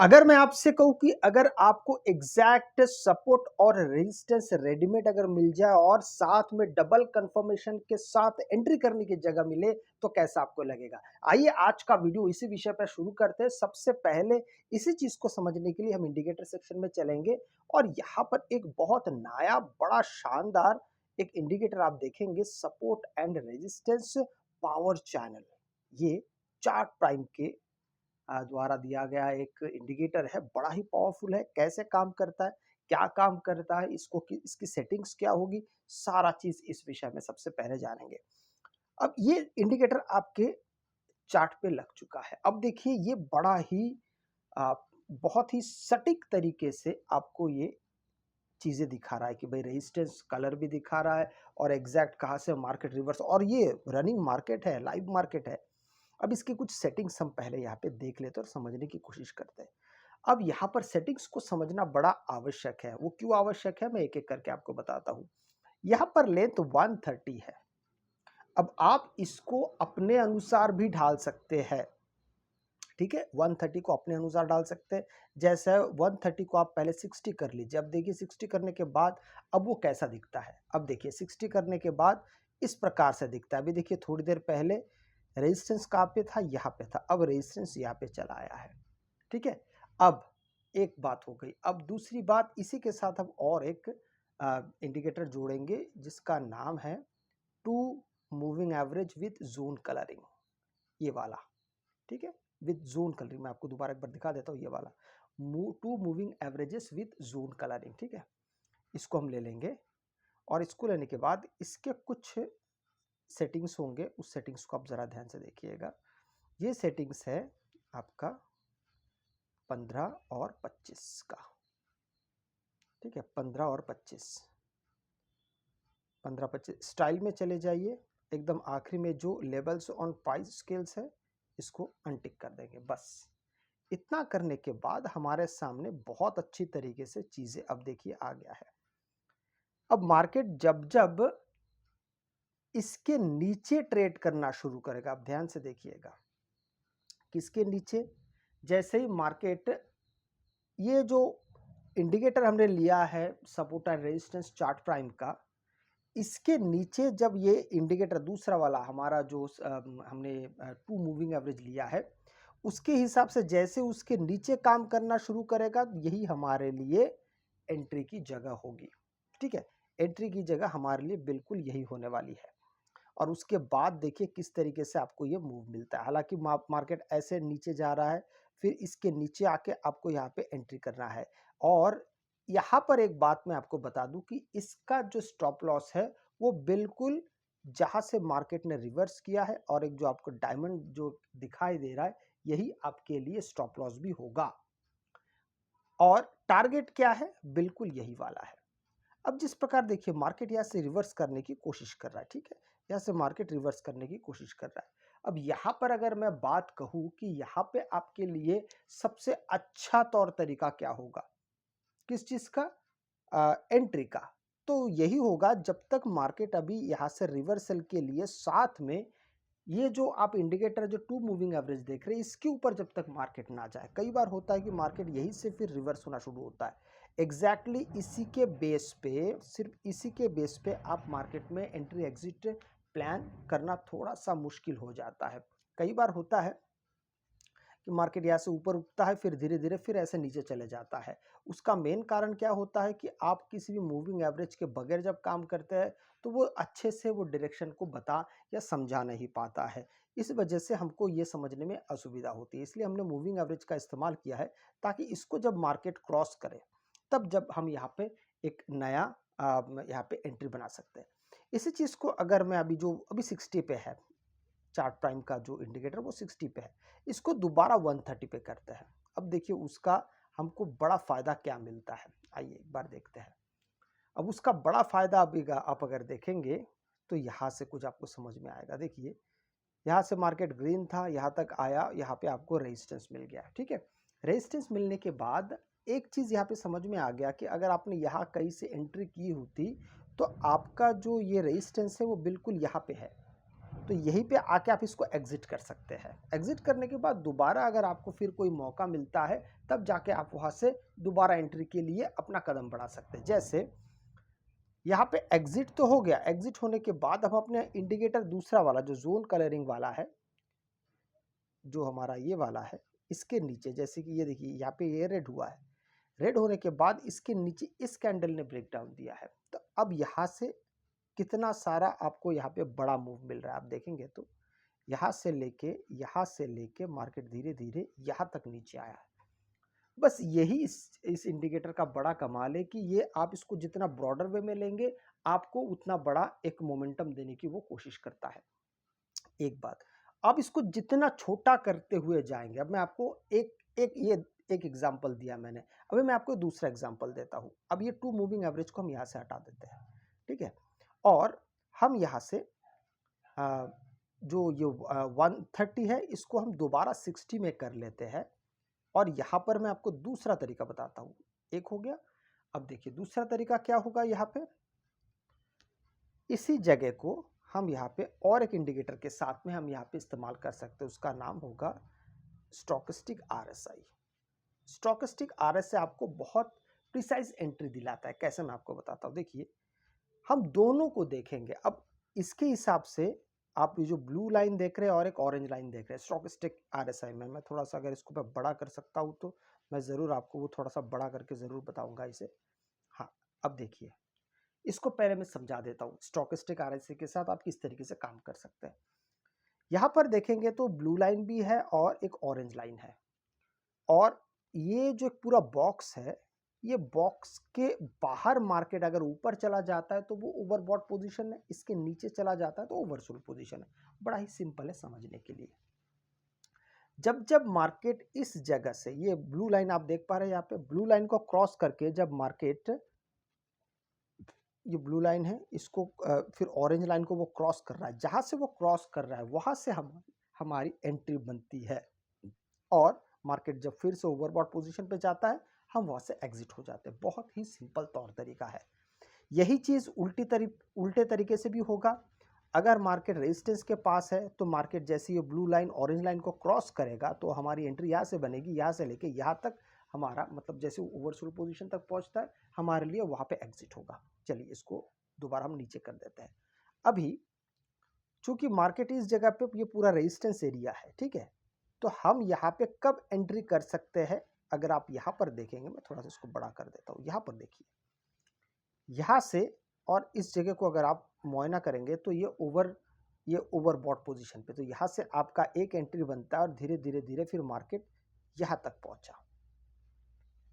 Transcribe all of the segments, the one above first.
अगर मैं आपसे कहूँ कि अगर आपको एग्जैक्ट सपोर्ट और रेजिस्टेंस रेडीमेड अगर मिल जाए और साथ में डबल कंफर्मेशन के साथ एंट्री करने की जगह मिले तो कैसा आपको लगेगा। आइए आज का वीडियो इसी विषय पर शुरू करते हैं। सबसे पहले इसी चीज को समझने के लिए हम इंडिकेटर सेक्शन में चलेंगे और यहाँ पर एक बहुत नया बड़ा शानदार एक इंडिकेटर आप देखेंगे, support and resistance power channel. ये चार्ट प्राइम के द्वारा दिया गया एक इंडिकेटर है, बड़ा ही पावरफुल है। कैसे काम करता है, क्या काम करता है, इसकी सेटिंग्स क्या होगी, सारा चीज इस विषय में सबसे पहले जानेंगे। अब ये इंडिकेटर आपके चार्ट पे लग चुका है। अब देखिए ये बड़ा ही आ, बहुत ही सटीक तरीके से आपको ये चीजें दिखा रहा है कि भाई रेजिस्टेंस कलर भी दिखा रहा है और एग्जैक्ट कहाँ से मार्केट रिवर्स, और ये रनिंग मार्केट है, लाइव मार्केट है। अब इसकी कुछ सेटिंग्स हम पहले यहाँ पे देख लेते हैं और समझने की कोशिश करते हैं। अब यहाँ पर सेटिंग्स को समझना बड़ा आवश्यक है। वो क्यों आवश्यक है मैं एक एक करके आपको बताता हूँ। यहाँ पर लेंथ 130 है। अब आप इसको अपने अनुसार भी ढाल सकते हैं, ठीक है। 130 को अपने अनुसार डाल सकते हैं। जैसे 130 को आप पहले 60 कर लीजिए। अब देखिए 60 करने के बाद अब वो कैसा दिखता है। अब देखिए 60 करने के बाद इस प्रकार से दिखता है। अभी देखिए थोड़ी देर पहले रेजिस्टेंस कहाँ पे था, यहाँ पे था। अब रेजिस्टेंस यहाँ पे चला आया है, ठीक है। अब एक बात हो गई। अब दूसरी बात, इसी के साथ हम और एक इंडिकेटर जोड़ेंगे जिसका नाम है two moving average with zone colouring, ये वाला, ठीक है। विथ जोन कलरिंग मैं आपको दोबारा एक बार दिखा देता हूँ। ये वाला two moving averages with zone colouring, ठीक है। इसको हम ले लेंगे और इसको लेने के बाद इसके कुछ सेटिंग्स होंगे, उस सेटिंग्स को आप जरा ध्यान से देखिएगा। ये सेटिंग्स है आपका 15 और 25 का, ठीक है। 15 और 25, 15-25 स्टाइल में चले जाइए। एकदम आखिरी में जो लेबल्स ऑन प्राइस स्केल्स है इसको अनटिक कर देंगे। बस इतना करने के बाद हमारे सामने बहुत अच्छी तरीके से चीजें अब देखिए आ गया है। अब मार्केट जब जब इसके नीचे ट्रेड करना शुरू करेगा, आप ध्यान से देखिएगा किसके नीचे। जैसे ही मार्केट, ये जो इंडिकेटर हमने लिया है support and resistance chart prime का, इसके नीचे जब ये इंडिकेटर दूसरा वाला हमारा जो हमने टू मूविंग एवरेज लिया है, उसके हिसाब से जैसे उसके नीचे काम करना शुरू करेगा, यही हमारे लिए एंट्री की जगह होगी, ठीक है। एंट्री की जगह हमारे लिए बिल्कुल यही होने वाली है। और उसके बाद देखिए किस तरीके से आपको ये मूव मिलता है। हालांकि मार्केट ऐसे नीचे जा रहा है, फिर इसके नीचे आके आपको यहाँ पे एंट्री करना है। और यहाँ पर एक बात मैं आपको बता दूं कि इसका जो स्टॉप लॉस है वो बिल्कुल जहां से मार्केट ने रिवर्स किया है और एक जो आपको डायमंड जो दिखाई दे रहा है, यही आपके लिए स्टॉप लॉस भी होगा। और टारगेट क्या है, बिल्कुल यही वाला है। अब जिस प्रकार देखिए मार्केट यहाँ से रिवर्स करने की कोशिश कर रहा है, ठीक है। यहाँ से मार्केट रिवर्स करने की कोशिश कर रहा है। अब यहाँ पर अगर मैं बात कहूँ कि यहाँ पे आपके लिए सबसे अच्छा तौर तरीका क्या होगा, किस चीज का, एंट्री का, तो यही होगा जब तक मार्केट अभी यहाँ से रिवर्सल के लिए साथ में ये जो आप इंडिकेटर जो टू मूविंग एवरेज देख रहे हैं इसके ऊपर जब तक मार्केट ना जाए। कई बार होता है कि मार्केट यहीं से फिर रिवर्स होना शुरू होता है। एग्जैक्टली इसी के बेस पे, सिर्फ इसी के बेस पे आप मार्केट में एंट्री एग्जिट प्लान करना थोड़ा सा मुश्किल हो जाता है। कई बार होता है कि मार्केट यहाँ से ऊपर उठता है, फिर धीरे धीरे फिर ऐसे नीचे चले जाता है। उसका मेन कारण क्या होता है कि आप किसी भी मूविंग एवरेज के बगैर जब काम करते हैं तो वो अच्छे से वो डायरेक्शन को बता या समझा नहीं पाता है। इस वजह से हमको ये समझने में असुविधा होती है। इसलिए हमने मूविंग एवरेज का इस्तेमाल किया है ताकि इसको जब मार्केट क्रॉस करे तब जब हम यहाँ पे एक नया यहाँ पे एंट्री बना सकते हैं। इसी चीज़ को अगर मैं अभी जो अभी 60 पे है, चार्ट प्राइम का जो इंडिकेटर वो 60 पे है, इसको दोबारा 130 पे करते हैं। अब देखिए उसका हमको बड़ा फायदा क्या मिलता है, आइए एक बार देखते हैं। अब उसका बड़ा फायदा अभी आप अगर देखेंगे तो यहाँ से कुछ आपको समझ में आएगा। देखिए यहाँ से मार्केट ग्रीन था, यहाँ तक आया, यहाँ पे आपको रेजिस्टेंस मिल गया, ठीक है। रेजिस्टेंस मिलने के बाद एक चीज यहाँ पे समझ में आ गया कि अगर आपने यहाँ कहीं से एंट्री की होती तो आपका जो ये रेजिस्टेंस है वो बिल्कुल यहाँ पे है, तो यहीं पे आके आप इसको एग्जिट कर सकते हैं। एग्जिट करने के बाद दोबारा अगर आपको फिर कोई मौका मिलता है तब जाके आप वहाँ से दोबारा एंट्री के लिए अपना कदम बढ़ा सकते हैं। जैसे यहाँ पे एग्जिट तो हो गया, एग्जिट होने के बाद हम अपने इंडिकेटर दूसरा वाला जो जोन कलरिंग वाला है, जो हमारा ये वाला है, इसके नीचे जैसे कि ये देखिए यहाँ पे ये रेड हुआ है, रेड होने के बाद इसके नीचे इस कैंडल ने ब्रेकडाउन दिया है। तो अब यहाँ से कितना सारा आपको यहाँ पे बड़ा मूव मिल रहा है, आप देखेंगे तो यहाँ से लेके मार्केट धीरे धीरे यहाँ तक नीचे आया है। बस यही इस इंडिकेटर का बड़ा कमाल है कि ये आप इसको जितना ब्रॉडर वे में लेंगे आपको उतना बड़ा एक मोमेंटम देने की वो कोशिश करता है। एक बात, अब इसको जितना छोटा करते हुए जाएंगे, अब मैं आपको एक एग्जांपल दिया मैंने, अभी मैं आपको दूसरा एग्जांपल देता हूं। अब ये 2 मूविंग एवरेज को हम यहां से हटा देते हैं, ठीक है, और हम यहां से जो ये 130 है इसको हम दोबारा 60 में कर लेते हैं। और यहां पर मैं आपको दूसरा तरीका बताता हूं। एक हो गया, अब देखिए दूसरा तरीका क्या होगा। यहां पे इसी जगह को हम यहाँ पे और एक इंडिकेटर के साथ में हम यहाँ पे इस्तेमाल कर सकते हैं, उसका नाम होगा स्टोकेस्टिक आरएसआई। स्टोकेस्टिक आरएसआई आपको बहुत प्रिसाइज एंट्री दिलाता है। कैसे, मैं आपको बताता हूँ। देखिए हम दोनों को देखेंगे। अब इसके हिसाब से आप ये जो ब्लू लाइन देख रहे हैं और एक ऑरेंज लाइन देख रहे हैं स्टोकेस्टिक आरएसआई में, मैं थोड़ा सा अगर इसको मैं बड़ा कर सकता हूँ तो मैं ज़रूर आपको वो थोड़ा सा बड़ा करके ज़रूर बताऊंगा इसे। हाँ, अब देखिए इसको पहले मैं समझा देता हूँ स्टोकेस्टिक आरएसआई के साथ आप किस तरीके से काम कर सकते हैं। यहाँ पर देखेंगे तो ब्लू लाइन भी है और एक ऑरेंज लाइन है, और ये जो पूरा बॉक्स है, ये बॉक्स के बाहर मार्केट अगर ऊपर चला जाता है तो वो ओवरबॉट पोजीशन है, इसके नीचे चला जाता है तो ओवरसोल्ड पोजीशन है। बड़ा ही सिंपल है समझने के लिए। जब जब मार्केट इस जगह से, ये ब्लू लाइन आप देख पा रहे हैं यहाँ पे, ब्लू लाइन को क्रॉस करके जब मार्केट, ये ब्लू लाइन है, इसको फिर ऑरेंज लाइन को वो क्रॉस कर रहा है, जहां से वो क्रॉस कर रहा है वहां से हमारी एंट्री बनती है, और मार्केट जब फिर से ओवरबॉट पोजीशन पे जाता है हम वहां से एग्जिट हो जाते हैं। बहुत ही सिंपल तौर तरीका है। यही चीज उल्टे तरीके से भी होगा। अगर मार्केट रेजिस्टेंस के पास है तो मार्केट जैसे ये ब्लू लाइन ऑरेंज लाइन को क्रॉस करेगा तो हमारी एंट्री यहाँ से बनेगी, यहाँ से लेके यहाँ तक हमारा मतलब जैसे ओवरसोल्ड पोजीशन तक पहुंचता है हमारे लिए वहां पे एग्जिट होगा। चलिए इसको दोबारा हम नीचे कर देते हैं। अभी चूंकि मार्केट इस जगह पे ये पूरा रेजिस्टेंस एरिया है, ठीक है, तो हम यहाँ पे कब एंट्री कर सकते हैं। अगर आप यहाँ पर देखेंगे, मैं थोड़ा सा इसको बड़ा कर देता हूँ, यहाँ पर देखिए, यहाँ से और इस जगह को अगर आप मुआयना करेंगे तो ये ओवरबॉट पोजीशन पे, तो यहाँ से आपका एक एंट्री बनता है और धीरे धीरे धीरे फिर मार्केट यहाँ तक पहुंचा।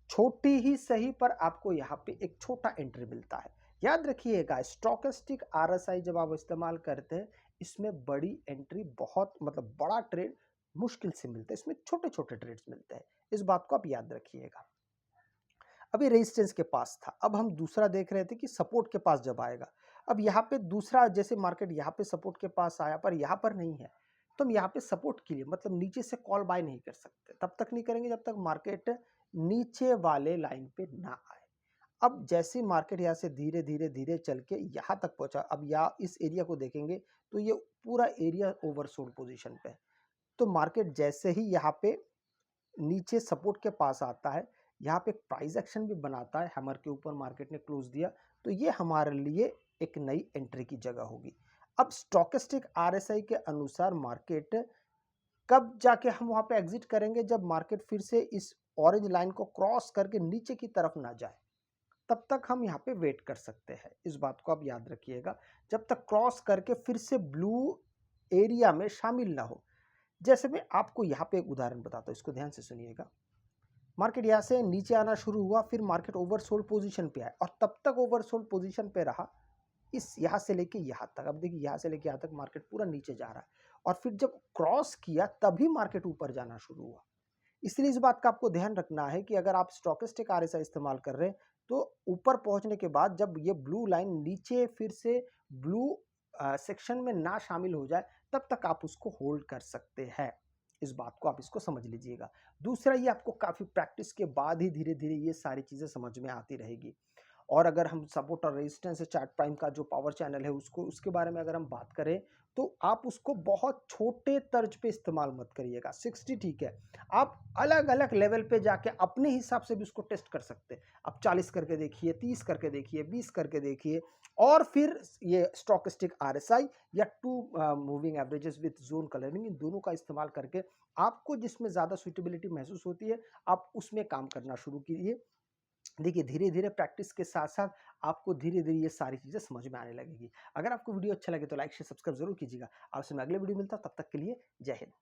छोटी ही सही पर आपको यहाँ पे एक छोटा एंट्री मिलता है। याद रखिएगा स्टोकेस्टिक आरएसआई जब आप इस्तेमाल करते हैं इसमें बड़ी एंट्री बहुत मतलब बड़ा ट्रेड मुश्किल से मिलता है, इसमें छोटे छोटे ट्रेड्स मिलते हैं। इस बात को आप याद रखिएगा। अभी रेजिस्टेंस के पास था, अब हम दूसरा देख रहे थे कि सपोर्ट के पास जब आएगा। अब यहाँ पे दूसरा, जैसे मार्केट यहाँ पे सपोर्ट के पास आया पर यहाँ पर नहीं है, तो हम यहाँ पे सपोर्ट के लिए मतलब नीचे से कॉल बाय नहीं कर सकते, तब तक नहीं करेंगे जब तक मार्केट नीचे वाले लाइन पे ना आए। अब जैसे मार्केट यहाँ से धीरे धीरे धीरे चल के यहाँ तक पहुंचा, अब यहाँ इस एरिया को देखेंगे तो ये पूरा एरिया ओवरसोल्ड पोजीशन पे है। तो मार्केट जैसे ही यहाँ पे नीचे सपोर्ट के पास आता है, यहाँ पे प्राइस एक्शन भी बनाता है, हैमर के ऊपर मार्केट ने क्लोज दिया, तो ये हमारे लिए एक नई एंट्री की जगह होगी। अब स्टोकेस्टिक आरएसआई के अनुसार मार्केट कब जाके हम वहां पे एग्जिट करेंगे, जब मार्केट फिर से इस ऑरेंज लाइन को क्रॉस करके नीचे की तरफ ना जाए, तब तक हम यहाँ पे वेट कर सकते हैं। इस बात को आप याद रखिएगा, जब तक क्रॉस करके फिर से ब्लू एरिया में शामिल ना हो। जैसे मैं आपको यहाँ पे एक उदाहरण बताता हूँ, इसको ध्यान से सुनिएगा। मार्केट यहाँ से नीचे आना शुरू हुआ, फिर मार्केट ओवरसोल्ड पोजीशन पे आया और तब तक ओवरसोल्ड पोजीशन पे रहा इस यहाँ से लेके यहाँ तक। अब देखिए यहाँ से लेके यहाँ तक मार्केट पूरा नीचे जा रहा है, और फिर जब क्रॉस किया तभी मार्केट ऊपर जाना शुरू हुआ। इसलिए इस बात का आपको ध्यान रखना है कि अगर आप स्टोकेस्टिक आरएसआई इस्तेमाल कर रहे हैं तो ऊपर पहुंचने के बाद जब ये ब्लू लाइन नीचे फिर से ब्लू सेक्शन में ना शामिल हो जाए तब तक आप उसको होल्ड कर सकते हैं। इस बात को आप इसको समझ लीजिएगा। दूसरा, ये आपको काफी प्रैक्टिस के बाद ही धीरे धीरे ये सारी चीजें समझ में आती रहेगी। और अगर हम सपोर्ट और रेजिस्टेंस चार्ट प्राइम का जो पावर चैनल है उसको उसके बारे में अगर हम बात करें तो आप उसको बहुत छोटे तर्ज पे इस्तेमाल मत करिएगा। 60 ठीक है, आप अलग-अलग लेवल पे जाके अपने हिसाब से भी उसको टेस्ट कर सकते हैं। आप 40 करके देखिए, 30 करके देखिए, 20 करके देखिए और फिर ये स्टोकेस्टिक आरएसआई या two moving averages with zone colouring, इन दोनों का इस्तेमाल करके आपको जिसमें ज़्यादा सूटेबिलिटी महसूस होती है, आप उसमें काम करना शुरू कीजिए। देखिए, धीरे-धीरे प्रैक्टिस के साथ-साथ आपको धीरे-धीरे ये सारी चीज़ें समझ में आने लगेगी। अगर आपको वीडियो अच्छा लगे तो लाइक, शेयर, सब्सक्राइब ज़रूर कीजिएगा। आपसे मैं अगले वीडियो में मिलता हूँ, तब तक के लिए जय हिंद।